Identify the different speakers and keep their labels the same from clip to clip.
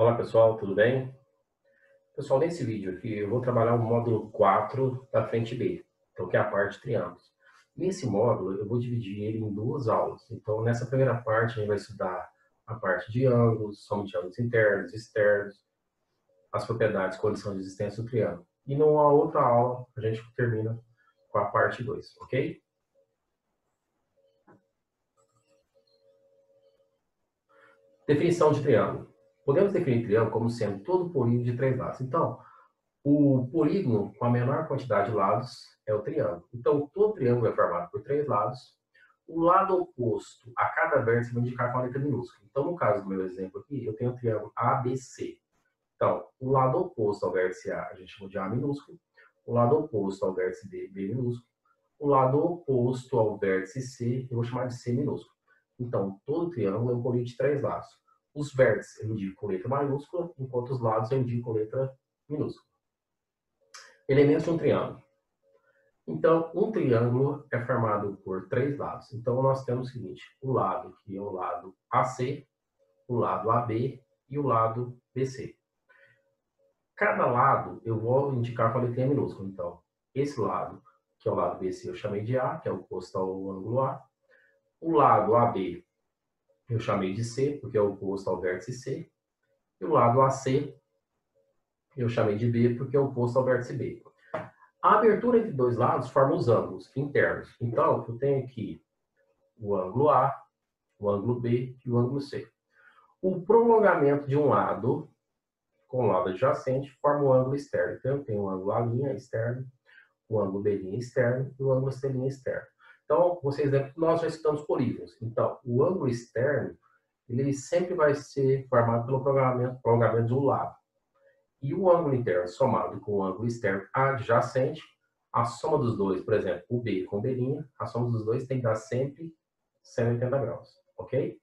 Speaker 1: Olá pessoal, tudo bem? Pessoal, nesse vídeo aqui eu vou trabalhar o módulo 4 da frente B, então que é a parte de triângulos. Nesse módulo eu vou dividir ele em duas aulas. Então nessa primeira parte a gente vai estudar a parte de ângulos, soma de ângulos internos, externos, as propriedades, condição de existência do triângulo. E numa outra aula a gente termina com a parte 2, ok? Definição de triângulo. Podemos definir triângulo como sendo todo polígono de três lados. Então, o polígono com a menor quantidade de lados é o triângulo. Então, todo triângulo é formado por três lados. O lado oposto a cada vértice vai indicar com a letra minúscula. Então, no caso do meu exemplo aqui, eu tenho o triângulo ABC. Então, o lado oposto ao vértice A, a gente chama de A minúsculo. O lado oposto ao vértice B, B minúsculo. O lado oposto ao vértice C, eu vou chamar de C minúsculo. Então, todo triângulo é um polígono de três lados. Os vértices eu indico com letra maiúscula, enquanto os lados eu indico com letra minúscula. Elementos de um triângulo. Então, um triângulo é formado por três lados. Então, nós temos o seguinte, o lado que é o lado AC, o lado AB e o lado BC. Cada lado eu vou indicar com a letra minúscula. Então, esse lado, que é o lado BC, eu chamei de A, que é o oposto ao ângulo A. O lado AB eu chamei de C, porque é o oposto ao vértice C. E o lado AC eu chamei de B, porque é o oposto ao vértice B. A abertura entre dois lados forma os ângulos internos. Então, eu tenho aqui o ângulo A, o ângulo B e o ângulo C. O prolongamento de um lado com o lado adjacente forma o ângulo externo. Então, eu tenho o ângulo A' externo, o ângulo B' externo e o ângulo C' externo. Então, vocês lembram que nós já estudamos polígonos. Então, o ângulo externo, ele sempre vai ser formado pelo prolongamento de um lado. E o ângulo interno somado com o ângulo externo adjacente, a soma dos dois, por exemplo, o B com B', a soma dos dois tem que dar sempre 180 graus, ok?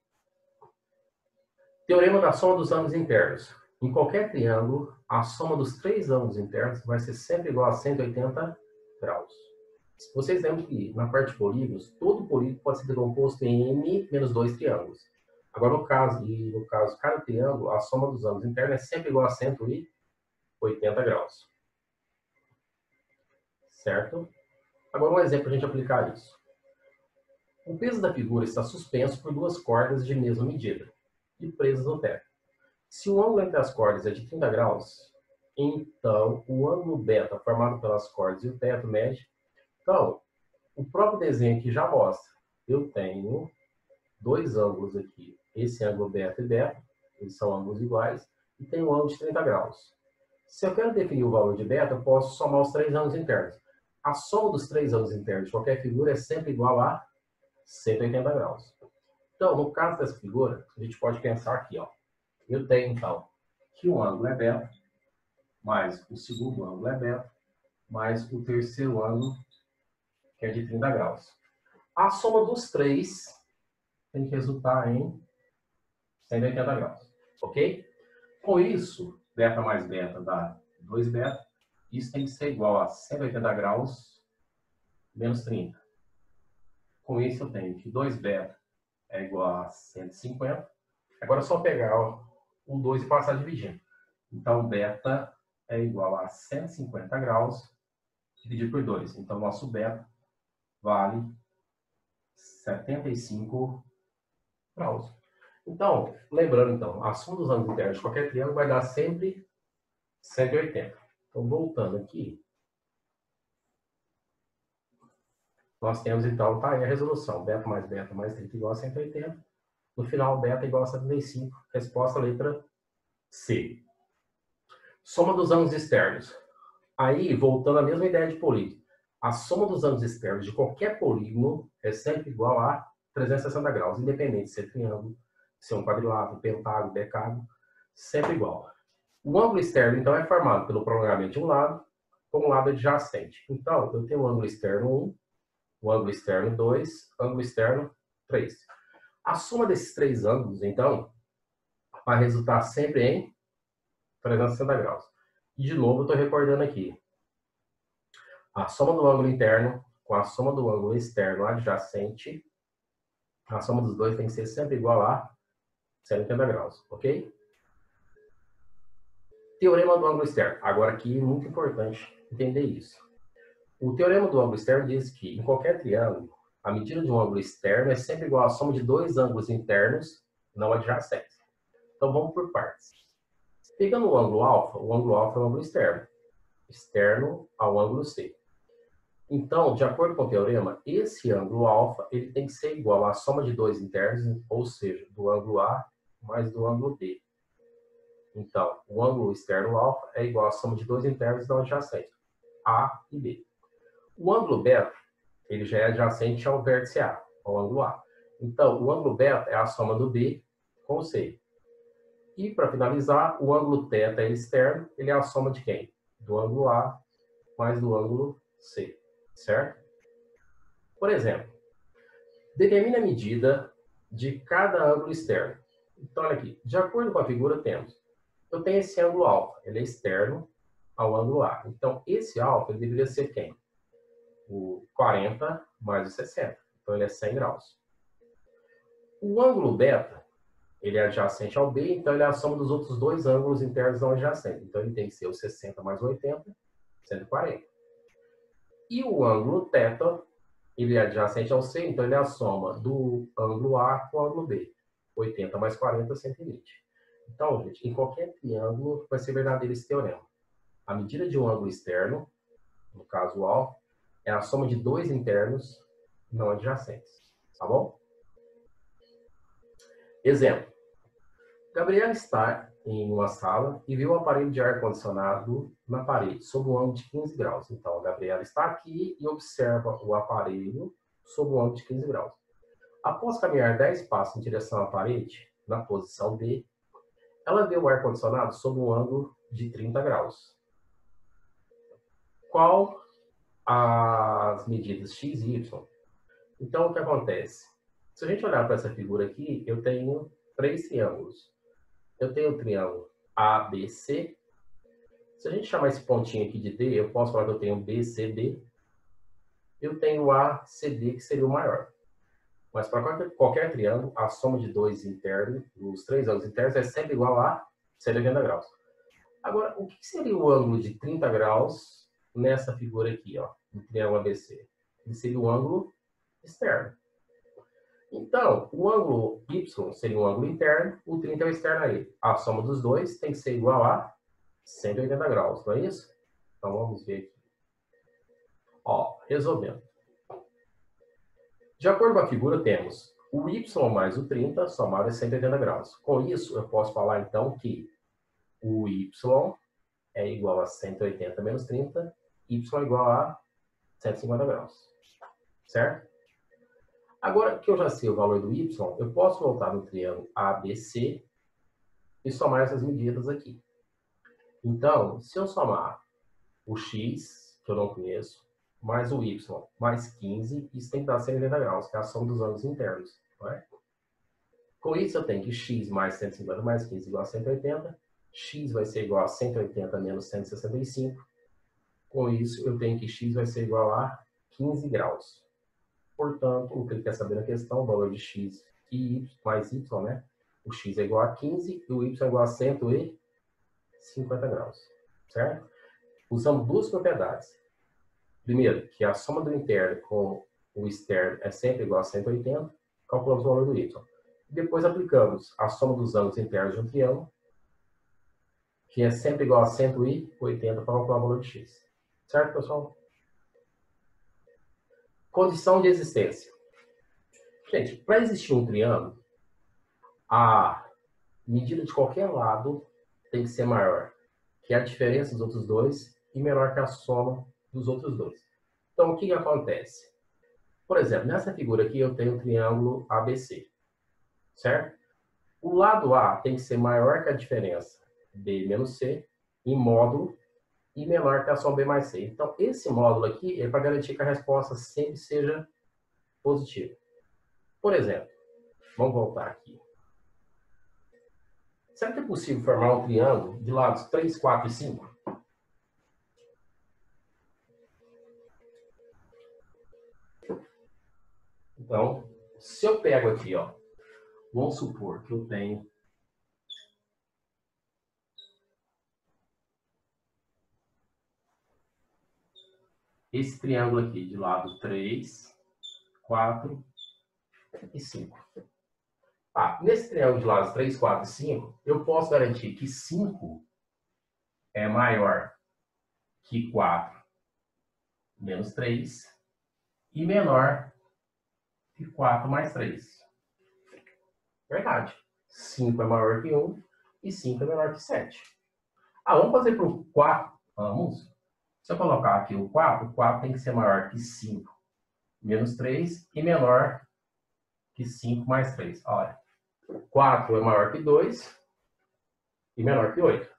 Speaker 1: Teorema da soma dos ângulos internos. Em qualquer triângulo, a soma dos três ângulos internos vai ser sempre igual a 180 graus. Vocês lembram que na parte de polígonos, todo polígono pode ser decomposto em n menos 2 triângulos. Agora, no caso, cada triângulo, a soma dos ângulos internos é sempre igual a 180 graus. Certo? Agora um exemplo para a gente aplicar isso. O peso da figura está suspenso por duas cordas de mesma medida e presas no teto. Se o ângulo entre as cordas é de 30 graus, então o ângulo beta formado pelas cordas e o teto mede. Então, o próprio desenho aqui já mostra. Eu tenho dois ângulos aqui. Esse ângulo beta e beta, eles são ângulos iguais, e tem um ângulo de 30 graus. Se eu quero definir o valor de beta, eu posso somar os três ângulos internos. A soma dos três ângulos internos de qualquer figura é sempre igual a 180 graus. Então, no caso dessa figura, a gente pode pensar aqui, ó. Eu tenho, então, que um ângulo é beta, mais o segundo ângulo é beta, mais o terceiro ângulo, que é de 30 graus. A soma dos três tem que resultar em 180 graus, ok? Com isso, beta mais beta dá 2 beta. Isso tem que ser igual a 180 graus menos 30. Com isso, eu tenho que 2 beta é igual a 150. Agora é só pegar o 2 e passar dividindo. Então, beta é igual a 150 graus dividido por 2. Então, nosso beta vale 75 graus. Então, lembrando, então, a soma dos ângulos internos de qualquer triângulo vai dar sempre 180. Então, voltando aqui, nós temos, então, tá aí a resolução. Beta mais 30 igual a 180. No final, beta igual a 75. Resposta, letra C. Soma dos ângulos externos. Aí, voltando à mesma ideia de polígono. A soma dos ângulos externos de qualquer polígono é sempre igual a 360 graus, independente se é triângulo, se é um quadrilátero, pentágono, decágono, sempre igual. O ângulo externo, então, é formado pelo prolongamento de um lado com um lado adjacente. Então, eu tenho o ângulo externo 1, o ângulo externo 2, ângulo externo 3. A soma desses três ângulos, então, vai resultar sempre em 360 graus. E, de novo, eu estou recordando aqui. A soma do ângulo interno com a soma do ângulo externo adjacente, a soma dos dois tem que ser sempre igual a 180 graus, ok? Teorema do ângulo externo. Agora aqui é muito importante entender isso. O teorema do ângulo externo diz que em qualquer triângulo, a medida de um ângulo externo é sempre igual à soma de dois ângulos internos não adjacentes. Então vamos por partes. Pegando o ângulo alfa é o ângulo externo ao ângulo C. Então, de acordo com o teorema, esse ângulo alfa ele tem que ser igual à soma de dois internos, ou seja, do ângulo A mais do ângulo B. Então, o ângulo externo alfa é igual à soma de dois internos não adjacentes, A e B. O ângulo beta ele já é adjacente ao vértice A, ao ângulo A. Então, o ângulo beta é a soma do B com o C. E, para finalizar, o ângulo θ externo ele é a soma de quem? Do ângulo A mais do ângulo C. Certo? Por exemplo, determine a medida de cada ângulo externo. Então, olha aqui. De acordo com a figura, eu tenho esse ângulo alfa. Ele é externo ao ângulo A. Então, esse alfa ele deveria ser quem? O 40 mais o 60. Então, ele é 100 graus. O ângulo beta, ele é adjacente ao B, então ele é a soma dos outros dois ângulos internos não adjacentes. Então, ele tem que ser o 60 mais 80, 140. E o ângulo θ, ele é adjacente ao C, então ele é a soma do ângulo A com o ângulo B. 80 mais 40, 120. Então, gente, em qualquer triângulo vai ser verdadeiro esse teorema. A medida de um ângulo externo, no caso o alfa, é a soma de dois internos não adjacentes. Tá bom? Exemplo. Gabriela está em uma sala e viu o aparelho de ar-condicionado na parede, sob um ângulo de 15 graus. Então, a Gabriela está aqui e observa o aparelho sob um ângulo de 15 graus. Após caminhar 10 passos em direção à parede, na posição B, ela vê o ar-condicionado sob um ângulo de 30 graus. Qual as medidas x e y? Então, o que acontece? Se a gente olhar para essa figura aqui, eu tenho três triângulos. Eu tenho o triângulo ABC. Se a gente chamar esse pontinho aqui de D, eu posso falar que eu tenho BCD. Eu tenho o ACD, que seria o maior. Mas para qualquer triângulo, a soma de dois internos, os três ângulos internos, é sempre igual a 180 graus. Agora, o que seria o ângulo de 30 graus nessa figura aqui, ó, no triângulo ABC? Ele seria o ângulo externo. Então, o ângulo Y seria um ângulo interno, o 30 é o externo a ele. A soma dos dois tem que ser igual a 180 graus, não é isso? Então, vamos ver aqui. Ó, resolvendo. De acordo com a figura, temos o Y mais o 30 somado a 180 graus. Com isso, eu posso falar, então, que o Y é igual a 180 menos 30, Y é igual a 150 graus. Certo? Agora que eu já sei o valor do Y, eu posso voltar no triângulo ABC e somar essas medidas aqui. Então, se eu somar o X, que eu não conheço, mais o Y, mais 15, isso tem que dar 180 graus, que é a soma dos ângulos internos. Não é? Com isso, eu tenho que X mais 150 mais 15 igual a 180. X vai ser igual a 180 menos 165. Com isso, eu tenho que X vai ser igual a 15 graus. Portanto, o que ele quer saber na questão, o valor de x e y mais y, né? O x é igual a 15 e o y é igual a 150 graus, certo? Usamos duas propriedades. Primeiro, que a soma do interno com o externo é sempre igual a 180, calculamos o valor do y. Depois aplicamos a soma dos ângulos internos de um triângulo, que é sempre igual a 180 para calcular o valor de x. Certo, pessoal? Condição de existência. Gente, para existir um triângulo, a medida de qualquer lado tem que ser maior que a diferença dos outros dois e menor que a soma dos outros dois. Então, o que acontece? Por exemplo, nessa figura aqui eu tenho um triângulo ABC, certo? O lado A tem que ser maior que a diferença B menos C em módulo e menor que a soma B mais C. Então, esse módulo aqui é para garantir que a resposta sempre seja positiva. Por exemplo, vamos voltar aqui. Será que é possível formar um triângulo de lados 3, 4 e 5? Então, se eu pego aqui, ó, vamos supor que eu tenho esse triângulo aqui de lado 3, 4 e 5. Nesse triângulo de lados 3, 4 e 5, eu posso garantir que 5 é maior que 4 menos 3 e menor que 4 mais 3. Verdade. 5 é maior que 1 e 5 é menor que 7. Vamos fazer para o 4. Vamos. Se eu colocar aqui o 4 tem que ser maior que 5 menos 3 e menor que 5 mais 3. Olha, 4 é maior que 2 e menor que 8.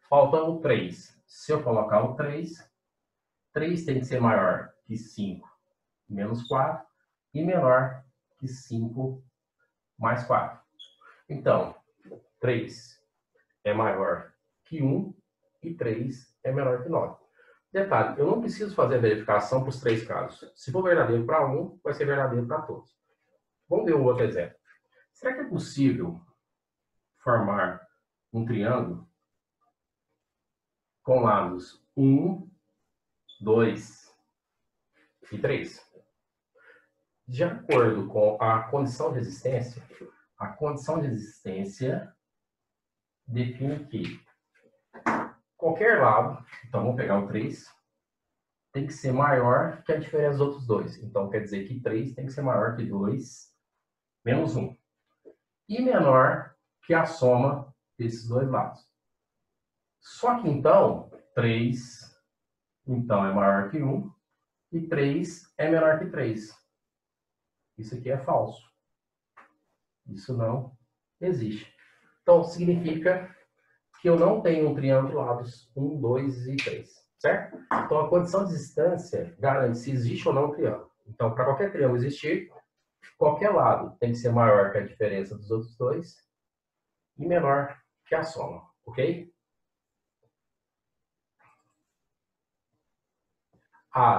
Speaker 1: Falta o 3. Se eu colocar o 3 tem que ser maior que 5 menos 4 e menor que 5 mais 4. Então, 3 é maior que 1 e 3 é menor que 9. Detalhe, eu não preciso fazer a verificação para os 3 casos. Se for verdadeiro para um, vai ser verdadeiro para todos. Vamos ver o outro exemplo. Será que é possível formar um triângulo com lados 1, 2 e 3? De acordo com a condição de existência, a condição de existência define que qualquer lado, então vamos pegar o 3, tem que ser maior que a diferença dos outros dois. Então quer dizer que 3 tem que ser maior que 2 menos 1. E menor que a soma desses dois lados. Só que então, 3 então, é maior que 1 e 3 é menor que 3. Isso aqui é falso. Isso não existe. Então, significa que eu não tenho um triângulo lados 1, 2 e 3. Certo? Então, a condição de existência garante se existe ou não um triângulo. Então, para qualquer triângulo existir, qualquer lado tem que ser maior que a diferença dos outros dois e menor que a soma. Ok?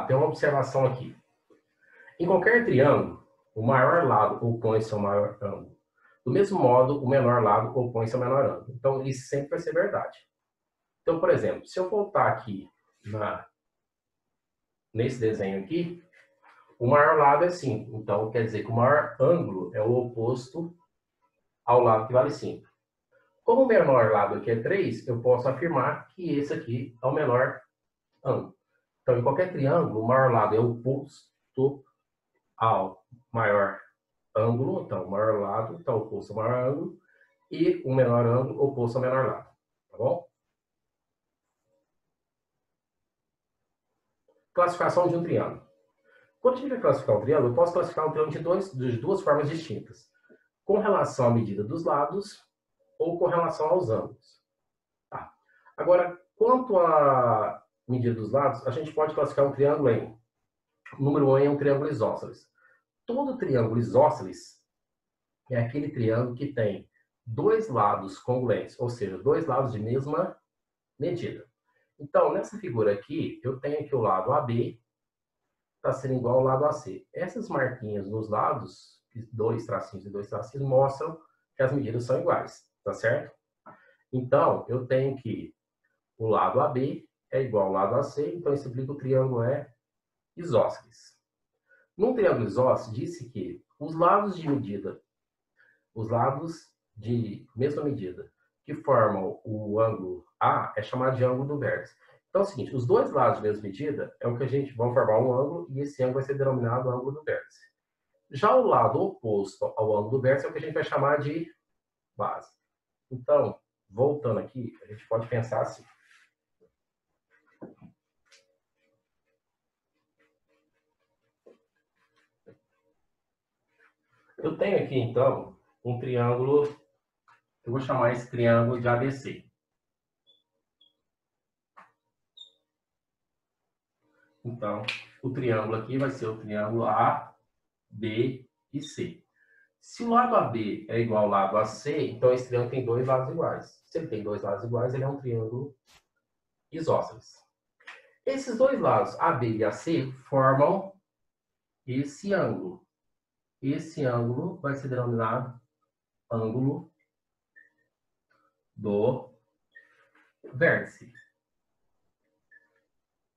Speaker 1: Tem uma observação aqui. Em qualquer triângulo, o maior lado opõe-se ao maior ângulo. Do mesmo modo, o menor lado opõe-se ao menor ângulo. Então, isso sempre vai ser verdade. Então, por exemplo, se eu voltar aqui nesse desenho aqui, o maior lado é 5. Então, quer dizer que o maior ângulo é o oposto ao lado que vale 5. Como o menor lado aqui é 3, eu posso afirmar que esse aqui é o menor ângulo. Então, em qualquer triângulo, o maior lado é oposto ao maior ângulo, então o maior lado está oposto ao maior ângulo, e o menor ângulo oposto ao menor lado. Tá bom? Classificação de um triângulo. Quando a gente vai classificar um triângulo, eu posso classificar um triângulo de duas formas distintas. Com relação à medida dos lados ou com relação aos ângulos. Agora, quanto à medida dos lados, a gente pode classificar um triângulo em... Número 1 é um triângulo isósceles. Todo triângulo isósceles é aquele triângulo que tem dois lados congruentes, ou seja, dois lados de mesma medida. Então, nessa figura aqui, eu tenho aqui o lado AB, está sendo igual ao lado AC. Essas marquinhas nos lados, dois tracinhos e dois tracinhos, mostram que as medidas são iguais, tá certo? Então, eu tenho que o lado AB é igual ao lado AC, então isso implica que o triângulo é isósceles. Num triângulo isósceles, disse que os lados de mesma medida, que formam o ângulo A, é chamado de ângulo do vértice. Então é o seguinte, os dois lados de mesma medida é o que a gente vai formar um ângulo e esse ângulo vai ser denominado ângulo do vértice. Já o lado oposto ao ângulo do vértice é o que a gente vai chamar de base. Então, voltando aqui, a gente pode pensar assim. Eu tenho aqui, então, um triângulo, eu vou chamar esse triângulo de ABC. Então, o triângulo aqui vai ser o triângulo A, B e C. Se o lado AB é igual ao lado AC, então esse triângulo tem dois lados iguais. Se ele tem dois lados iguais, ele é um triângulo isósceles. Esses dois lados, AB e AC, formam esse ângulo. Esse ângulo vai ser denominado ângulo do vértice.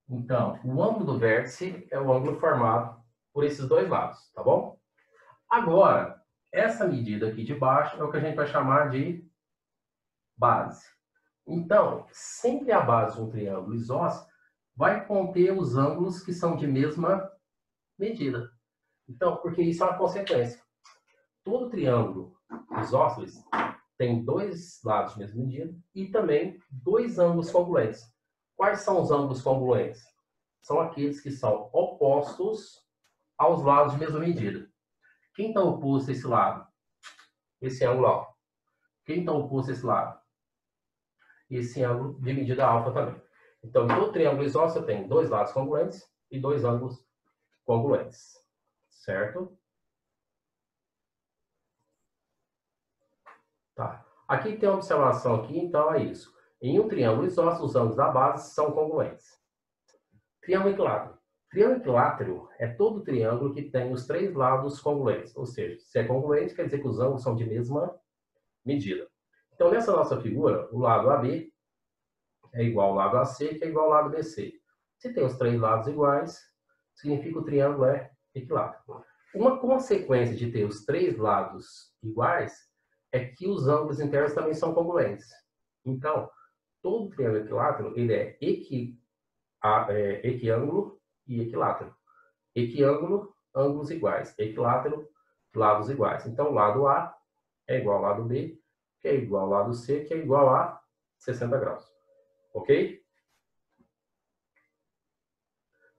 Speaker 1: Então, o ângulo do vértice é o ângulo formado por esses dois lados, tá bom? Agora, essa medida aqui de baixo é o que a gente vai chamar de base. Então, sempre a base de um triângulo isósceles vai conter os ângulos que são de mesma medida. Então, porque isso é uma consequência. Todo triângulo isósceles tem dois lados de mesma medida e também dois ângulos congruentes. Quais são os ângulos congruentes? São aqueles que são opostos aos lados de mesma medida. Quem está oposto a esse lado? Esse ângulo alfa. Quem está oposto a esse lado? Esse ângulo de medida alfa também. Então, em todo triângulo isósceles tem dois lados congruentes e dois ângulos congruentes. Certo? Tá. Aqui tem uma observação aqui, então é isso. Em um triângulo isósceles, os ângulos da base são congruentes. Triângulo equilátero. Triângulo equilátero é todo triângulo que tem os três lados congruentes. Ou seja, se é congruente, quer dizer que os ângulos são de mesma medida. Então, nessa nossa figura, o lado AB é igual ao lado AC, que é igual ao lado BC. Se tem os três lados iguais, significa que o triângulo é equilátero. Uma consequência de ter os três lados iguais é que os ângulos internos também são congruentes. Então, todo triângulo equilátero ele é equiângulo e equilátero. Equiângulo, ângulos iguais. Equilátero, lados iguais. Então, o lado A é igual ao lado B, que é igual ao lado C, que é igual a 60 graus. Ok?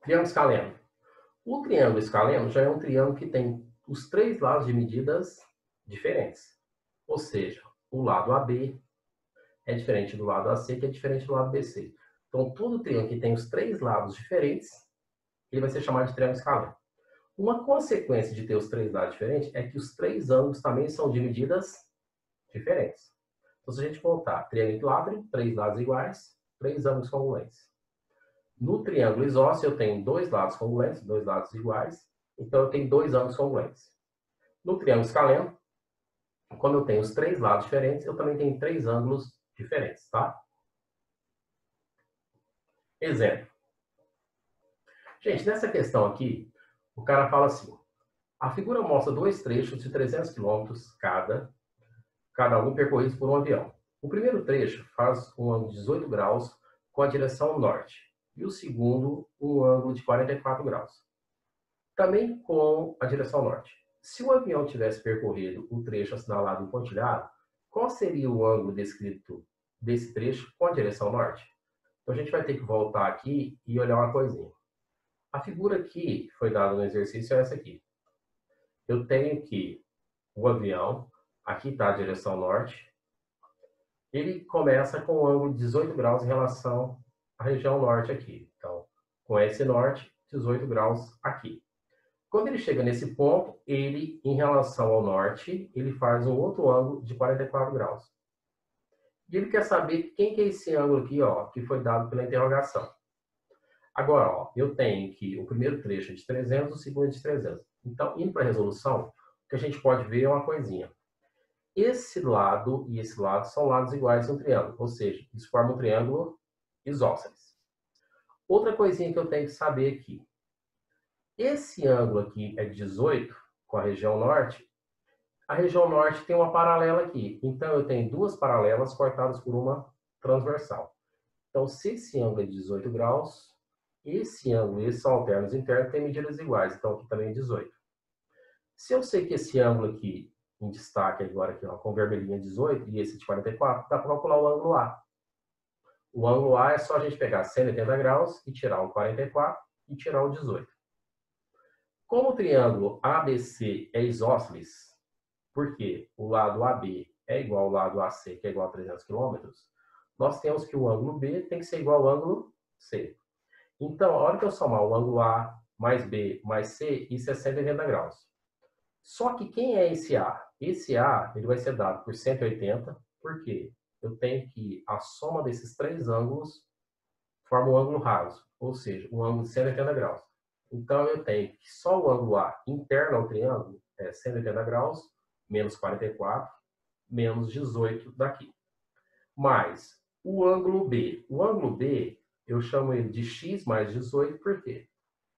Speaker 1: Triângulo escaleno. O triângulo escaleno já é um triângulo que tem os três lados de medidas diferentes. Ou seja, o lado AB é diferente do lado AC, que é diferente do lado BC. Então, todo triângulo que tem os três lados diferentes, ele vai ser chamado de triângulo escaleno. Uma consequência de ter os três lados diferentes é que os três ângulos também são de medidas diferentes. Então, se a gente contar triângulo equilátero, três lados iguais, três ângulos congruentes. No triângulo isósceles, eu tenho dois lados congruentes, dois lados iguais, então eu tenho dois ângulos congruentes. No triângulo escaleno, como eu tenho os três lados diferentes, eu também tenho três ângulos diferentes, tá? Exemplo. Gente, nessa questão aqui, o cara fala assim, a figura mostra dois trechos de 300 km cada um percorridos por um avião. O primeiro trecho faz um ângulo de 18 graus com a direção norte e o segundo um ângulo de 44 graus, também com a direção norte. Se o avião tivesse percorrido o trecho assinalado em pontilhado, qual seria o ângulo descrito desse trecho com a direção norte? Então a gente vai ter que voltar aqui e olhar uma coisinha. A figura que foi dada no exercício é essa aqui. Eu tenho que o avião, aqui está a direção norte, ele começa com um ângulo de 18 graus em relação à região norte aqui. Então, com esse norte, 18 graus aqui. Quando ele chega nesse ponto, ele, em relação ao norte, ele faz um outro ângulo de 44 graus. E ele quer saber quem que é esse ângulo aqui, ó, que foi dado pela interrogação. Agora, ó, eu tenho que o primeiro trecho é de 300, o segundo é de 300. Então, indo para a resolução, o que a gente pode ver é uma coisinha. Esse lado e esse lado são lados iguais em um triângulo, ou seja, isso forma um triângulo isósceles. Outra coisinha que eu tenho que saber aqui. Esse ângulo aqui é 18, com a região norte. A região norte tem uma paralela aqui. Então, eu tenho duas paralelas cortadas por uma transversal. Então, se esse ângulo é de 18 graus, esse ângulo e esses alternos internos têm medidas iguais. Então, aqui também é 18. Se eu sei que esse ângulo aqui, em destaque agora aqui, ó, com vermelhinha 18 e esse de 44, dá para calcular o ângulo A. O ângulo A é só a gente pegar 180 graus e tirar o 44 e tirar o 18. Como o triângulo ABC é isósceles, porque o lado AB é igual ao lado AC, que é igual a 300 km, nós temos que o ângulo B tem que ser igual ao ângulo C. Então, a hora que eu somar o ângulo A mais B mais C, isso é 180 graus. Só que quem é esse A? Esse A ele vai ser dado por 180, porque eu tenho que a soma desses três ângulos forma um ângulo raso, ou seja, um ângulo de 180 graus. Então, eu tenho que só o ângulo A interno ao triângulo é 180 graus, menos 44, menos 18 daqui. Mais o ângulo B. O ângulo B, eu chamo ele de x mais 18, por quê?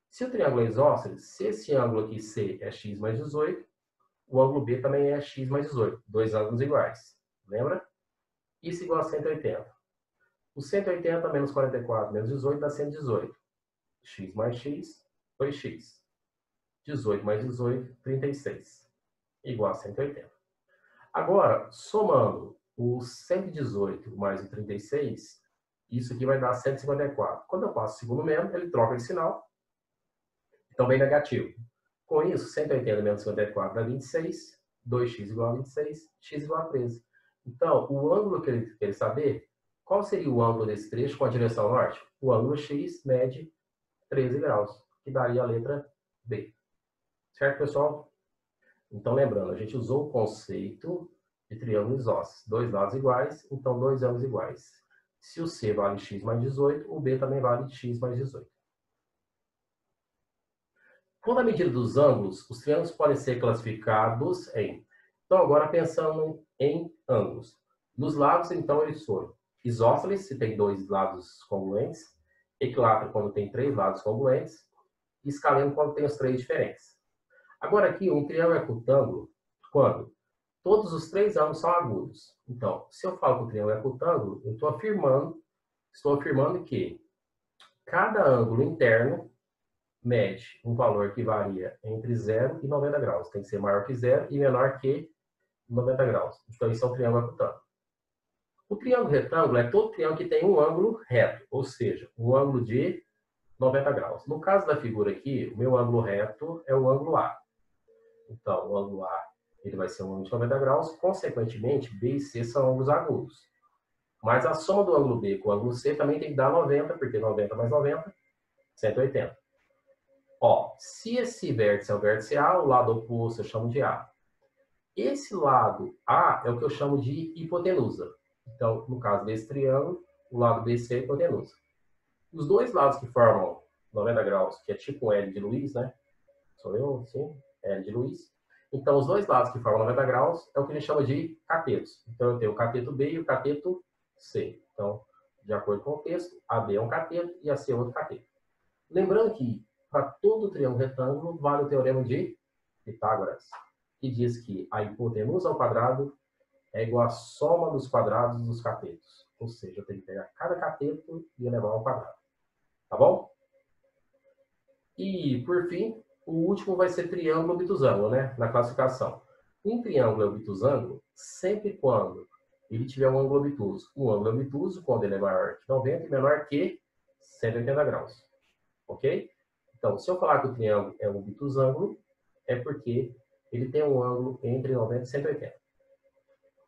Speaker 1: Se o triângulo é isósceles, se esse ângulo aqui C é x mais 18, o ângulo B também é x mais 18, dois ângulos iguais. Lembra? Isso igual a 180. O 180 menos 44 menos 18 dá 118. X mais x, 2x. 18 mais 18, 36. Igual a 180. Agora, somando o 118 mais o 36, isso aqui vai dar 154. Quando eu passo o segundo membro, ele troca de sinal. Então, vem negativo. Com isso, 180 menos 54 dá 26. 2x igual a 26, x igual a 13. Então, o ângulo que ele quer saber, qual seria o ângulo desse trecho com a direção norte? O ângulo x mede 13 graus, que daria a letra B. Certo, pessoal? Então, lembrando, a gente usou o conceito de triângulo isósceles. Dois lados iguais, então dois ângulos iguais. Se o C vale x mais 18, o B também vale x mais 18. Quando a medida dos ângulos, os triângulos podem ser classificados em... Então, agora pensando em ângulos. Nos lados, então, eles foram isósceles, se tem dois lados congruentes, equilátero quando tem três lados congruentes, e escaleno quando tem os três diferentes. Agora aqui, um triângulo é cutângulo quando todos os três ângulos são agudos. Então, se eu falo que o triângulo é cutângulo, eu estou afirmando que cada ângulo interno mede um valor que varia entre 0 e 90 graus. Tem que ser maior que 0 e menor que 90 graus. Então, isso é um triângulo acutângulo. O triângulo retângulo é todo triângulo que tem um ângulo reto, ou seja, um ângulo de 90 graus. No caso da figura aqui, o meu ângulo reto é o ângulo A. Então, o ângulo A ele vai ser um ângulo de 90 graus, consequentemente, B e C são ângulos agudos. Mas a soma do ângulo B com o ângulo C também tem que dar 90, porque 90 mais 90, 180. Ó, se esse vértice é o vértice A, o lado oposto eu chamo de A. Esse lado A é o que eu chamo de hipotenusa. Então, no caso desse triângulo, o lado BC é a hipotenusa. Os dois lados que formam 90 graus, que é tipo um L de Luiz, né? Sou eu, sim, L de Luiz. Então, os dois lados que formam 90 graus é o que a gente chama de catetos. Então, eu tenho o cateto B e o cateto C. Então, de acordo com o texto, AB é um cateto e AC é outro cateto. Lembrando que, para todo triângulo retângulo, vale o teorema de Pitágoras, que diz que a hipotenusa ao quadrado é igual à soma dos quadrados dos catetos. Ou seja, eu tenho que pegar cada cateto e elevar ao quadrado. Tá bom? E, por fim, o último vai ser triângulo obtusângulo, né? Na classificação. Um triângulo é obtusângulo sempre quando ele tiver um ângulo obtuso. Um ângulo obtuso quando ele é maior que 90 e menor que 180 graus. Ok? Então, se eu falar que o triângulo é um obtusângulo, é porque ele tem um ângulo entre 90 e 180.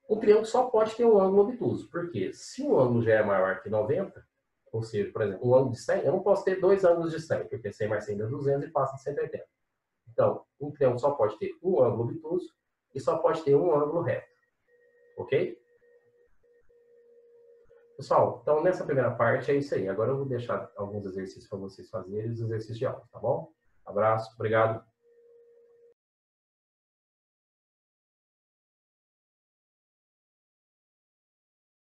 Speaker 1: O triângulo só pode ter um ângulo obtuso. Porque se o ângulo já é maior que 90, ou seja, por exemplo, um ângulo de 100, eu não posso ter dois ângulos de 100, porque 100 mais 100 dá 200 e passa de 180. Então, um triângulo só pode ter um ângulo obtuso e só pode ter um ângulo reto. Ok? Pessoal, então nessa primeira parte é isso aí. Agora eu vou deixar alguns exercícios para vocês fazerem, os exercícios de aula, tá bom? Abraço, obrigado.